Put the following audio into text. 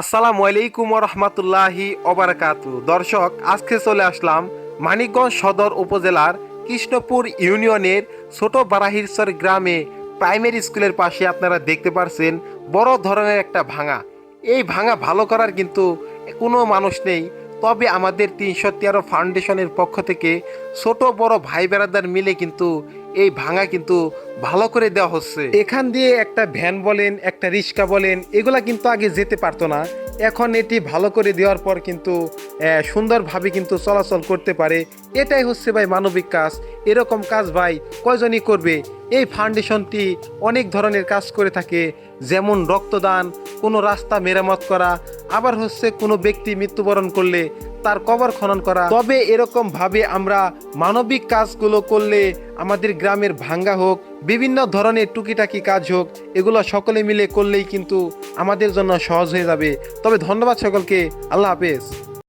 আসসালামু আলাইকুম রহমতুল্লাহি ওবারাকাতু। দর্শক, আজকে চলে আসলাম মানিকগঞ্জ সদর উপজেলার কৃষ্ণপুর ইউনিয়নের ছোট বারাহিরচর গ্রামে। প্রাইমারি স্কুলের পাশে আপনারা দেখতে পারছেন বড় ধরনের একটা ভাঙা। এই ভাঙা ভালো করার কিন্তু কোনো মানুষ নেই, তবে আমাদের ৩১৩ ফাউন্ডেশনের পক্ষ থেকে ছোট বড় ভাই বেড়াদার মিলে কিন্তু এই ভাঙা কিন্তু ভালো করে দেওয়া হচ্ছে। এখান দিয়ে একটা ভ্যান বলেন, একটা রিক্সা বলেন, এগুলা কিন্তু আগে যেতে পারতো না। এখন এটি ভালো করে দেওয়ার পর কিন্তু সুন্দরভাবে কিন্তু চলাচল করতে পারে। এটাই হচ্ছে ভাই মানবিক কাজ। এরকম কাজ ভাই কয়জনই করবে? এই ফাউন্ডেশনটি অনেক ধরনের কাজ করে থাকে, যেমন রক্তদান, কোনো রাস্তা মেরামত করা, আবার হচ্ছে কোনো ব্যক্তি মৃত্যুবরণ করলে তার কবর খনন করা। তবে এরকম ভাবে আমরা মানবিক কাজগুলো করলে আমাদের গ্রামের ভাঙ্গা হোক, বিভিন্ন ধরনের টুকিটাকি কাজ হোক, এগুলো সকলে মিলে করলেই কিন্তু আমাদের জন্য সহজ হয়ে যাবে। তবে ধন্যবাদ সকলকে। আল্লাহ হাফেজ।